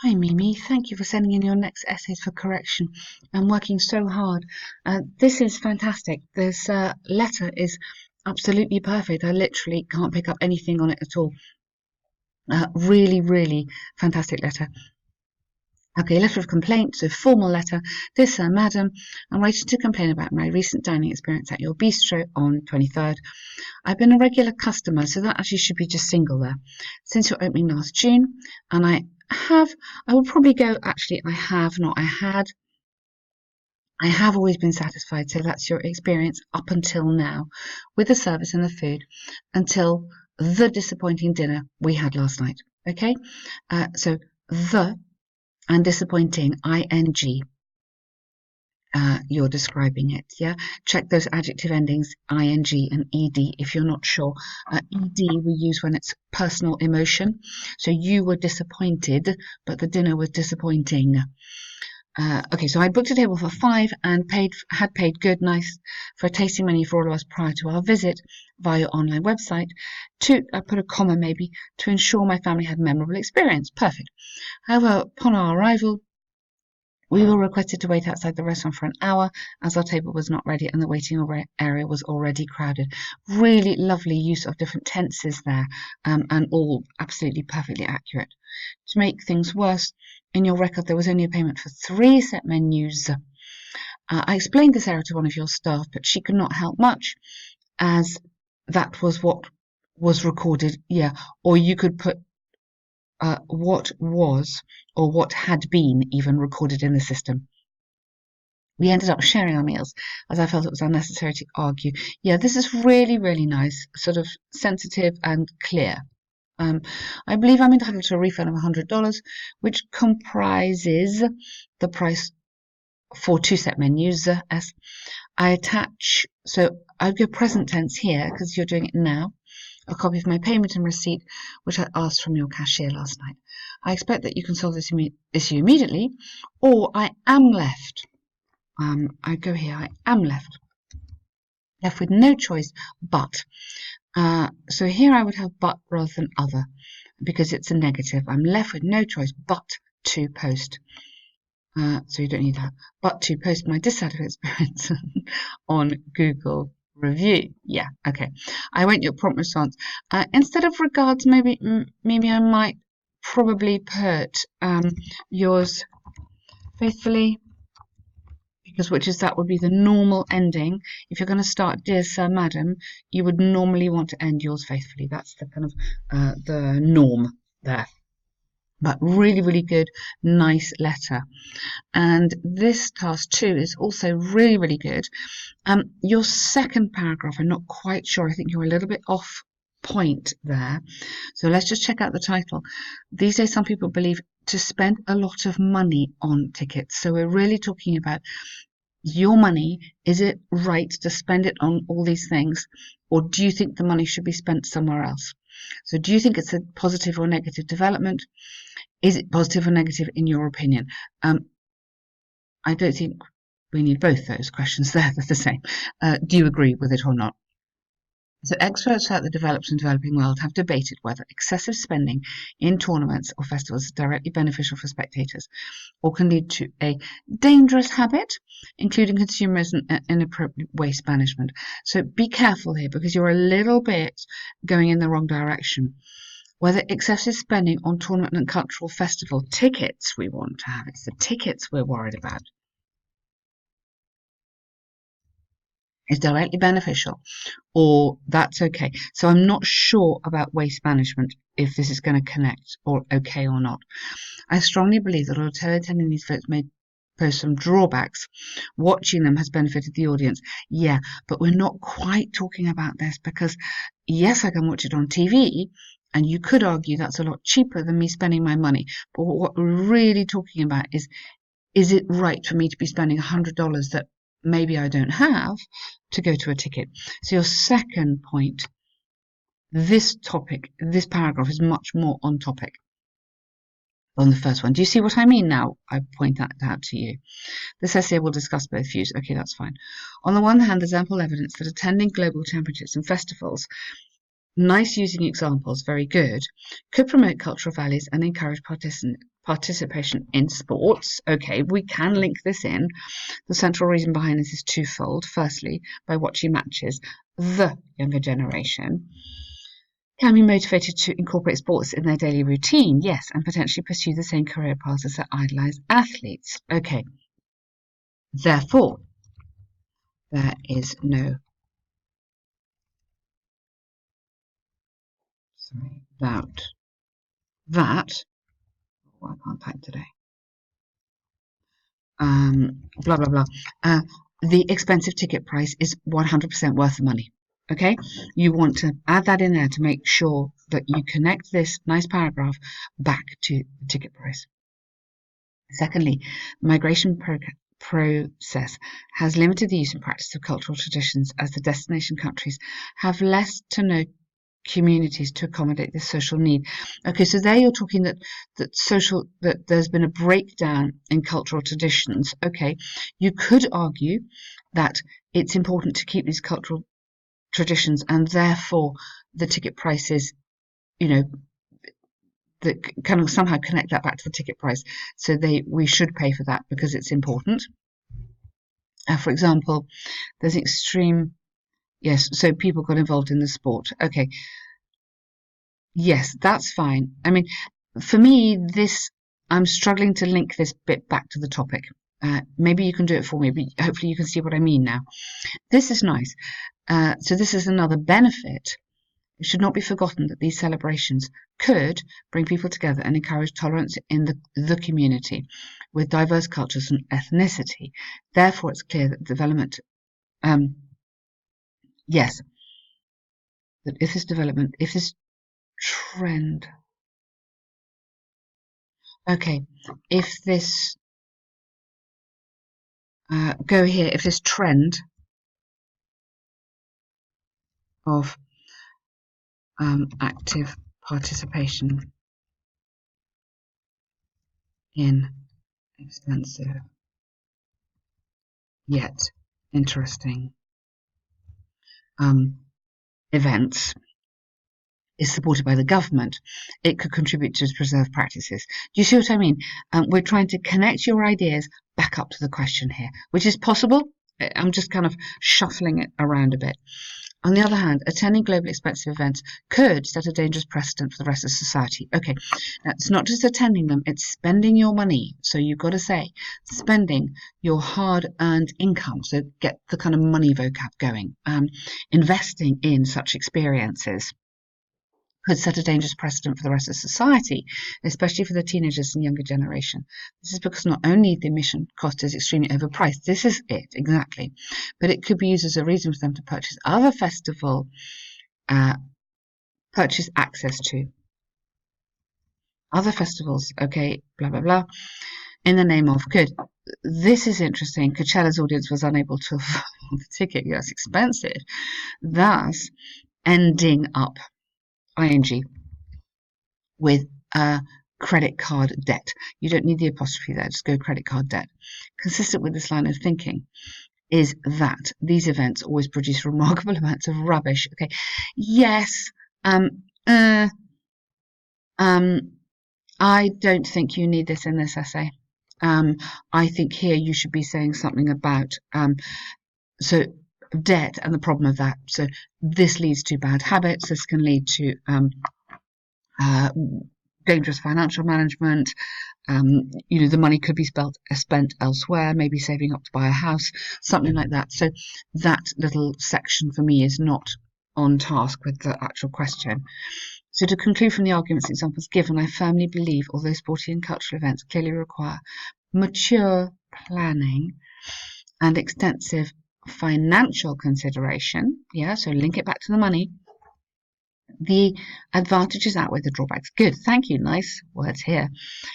Hi Mimi, thank you for sending in your next essays for correction. I'm working so hard. This is fantastic. This letter is absolutely perfect. I literally can't pick up anything on it at all. Really, really fantastic letter. Okay, letter of complaint, so formal letter. Dear Sir, Madam, I'm writing to complain about my recent dining experience at your bistro on 23rd. I've been a regular customer, so that actually should be just single there, since your opening last June, and I will probably go, actually, I have, not I had. I have always been satisfied, so that's your experience up until now with the service and the food, until the disappointing dinner we had last night. Okay, so the and disappointing, ing. You're describing it, yeah? Check those adjective endings, ing and ed, if you're not sure. Ed we use when it's personal emotion. So you were disappointed, but the dinner was disappointing. Okay, so I booked a table for 5 and had paid good, nice for a tasting menu for all of us prior to our visit via your online website. I put a comma maybe, to ensure my family had a memorable experience. Perfect. However, upon our arrival, we were requested to wait outside the restaurant for an hour as our table was not ready and the waiting area was already crowded. Really lovely use of different tenses there, and all absolutely perfectly accurate. To make things worse, in your record there was only a payment for 3 set menus. I explained this error to one of your staff, but she could not help much, as that was what was recorded. Yeah, or you could put what was or what had been even recorded in the system. We ended up sharing our meals as I felt it was unnecessary to argue. Yeah, this is really, really nice, sort of sensitive and clear. I believe I'm entitled to a refund of $100, which comprises the price for 2 set menus. As I attach, so I'd go present tense here because you're doing it now. A copy of my payment and receipt, which I asked from your cashier last night. I expect that you can solve this issue immediately, or I am left. I go here. I am left with no choice but. So here I would have but rather than other, because it's a negative. I'm left with no choice but to post. So you don't need that. But to post my dissatisfied experience on Google review. Yeah, okay. I want your prompt response. Instead of regards, maybe I might probably put yours faithfully, because that would be the normal ending. If you're going to start dear sir, madam, you would normally want to end yours faithfully. That's the kind of the norm there. But really, really good, nice letter. And this task 2 is also really, really good. Your second paragraph, I'm not quite sure. I think you're a little bit off point there. So let's just check out the title. These days, some people believe to spend a lot of money on tickets. So we're really talking about your money. Is it right to spend it on all these things? Or do you think the money should be spent somewhere else? So do you think it's a positive or negative development? Is it positive or negative in your opinion? I don't think we need both those questions there. They're the same. Do you agree with it or not? So experts throughout the developed and developing world have debated whether excessive spending in tournaments or festivals is directly beneficial for spectators or can lead to a dangerous habit, including consumerism and inappropriate waste management. So be careful here, because you're a little bit going in the wrong direction. Whether excessive spending on tournament and cultural festival tickets we want to have, it's the tickets we're worried about, is directly beneficial, or that's okay. So I'm not sure about waste management, if this is going to connect or okay or not. I strongly believe that although attending these votes may pose some drawbacks, watching them has benefited the audience. Yeah, but we're not quite talking about this, because yes, I can watch it on TV, and you could argue that's a lot cheaper than me spending my money. But what we're really talking about is it right for me to be spending $100 that maybe I don't have to go to a ticket? So your second point, this paragraph is much more on topic on the first one. Do you see what I mean now? I point that out to you. This essay will discuss both views. Okay, that's fine. On the one hand, there's ample evidence that attending global championships and festivals, nice using examples, very good, could promote cultural values and encourage participation in sports. Okay, we can link this in. The central reason behind this is twofold. Firstly, by watching matches, the younger generation can be motivated to incorporate sports in their daily routine, yes, and potentially pursue the same career paths as their idolised athletes. Okay, therefore, there is no doubt that, oh, I can't type today, blah, blah, blah, the expensive ticket price is 100% worth the money. Okay, you want to add that in there to make sure that you connect this nice paragraph back to the ticket price. Secondly, the migration process has limited the use and practice of cultural traditions as the destination countries have less to no communities to accommodate this social need. Okay, so there you're talking that there's been a breakdown in cultural traditions. Okay, you could argue that it's important to keep these cultural traditions and therefore the ticket prices, that kind of somehow connect that back to the ticket price. So we should pay for that because it's important. For example, there's extreme, yes, so people got involved in the sport. Okay, yes, that's fine. I mean, for me, I'm struggling to link this bit back to the topic. Maybe you can do it for me, but hopefully you can see what I mean now. This is nice. So this is another benefit. It should not be forgotten that these celebrations could bring people together and encourage tolerance in the community with diverse cultures and ethnicity. Therefore, it's clear that development, yes, that if this trend, okay, if this, go here, if this trend of active participation in expensive yet interesting events is supported by the government, it could contribute to preserved practices. Do you see what I mean? We're trying to connect your ideas back up to the question here, which is possible. I'm just kind of shuffling it around a bit. On the other hand, attending globally expensive events could set a dangerous precedent for the rest of society. Okay, now it's not just attending them, it's spending your money. So you've got to say, spending your hard-earned income. So get the kind of money vocab going. Investing in such experiences could set a dangerous precedent for the rest of society, especially for the teenagers and younger generation. This is because not only the admission cost is extremely overpriced, this is it, exactly, but it could be used as a reason for them to purchase purchase access to other festivals, okay, blah, blah, blah, in the name of good. This is interesting. Coachella's audience was unable to afford the ticket. Yes, expensive. Thus, ending up ing with credit card debt. You don't need the apostrophe there, just go credit card debt. Consistent with this line of thinking is that these events always produce remarkable amounts of rubbish. Okay, yes, I don't think you need this in this essay. I think here you should be saying something about so debt and the problem of that. So this leads to bad habits. This can lead to dangerous financial management. The money could be spent elsewhere, maybe saving up to buy a house, something like that. So that little section for me is not on task with the actual question. So to conclude from the arguments and examples given, I firmly believe, although sporting and cultural events clearly require mature planning and extensive financial consideration, so link it back to the money, the advantages outweigh the drawbacks. Good, thank you, nice words here.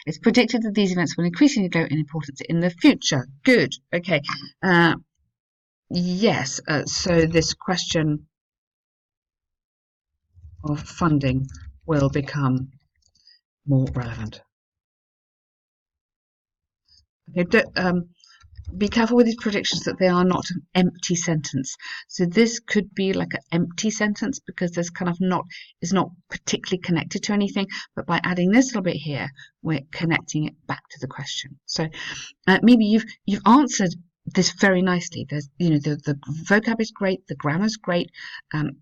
It's predicted that these events will increasingly grow in importance in the future. Good, okay. Yes, so this question of funding will become more relevant. Okay, be careful with these predictions that they are not an empty sentence. So this could be like an empty sentence because there's kind of not, is not particularly connected to anything, but by adding this little bit here, we're connecting it back to the question. So maybe you've answered this very nicely. There's, you know, the vocab is great, the grammar's great.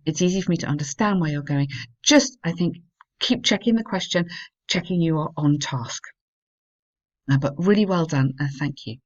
It's easy for me to understand where you're going. Just, I think, keep checking the question, checking you are on task. But really well done. Thank you.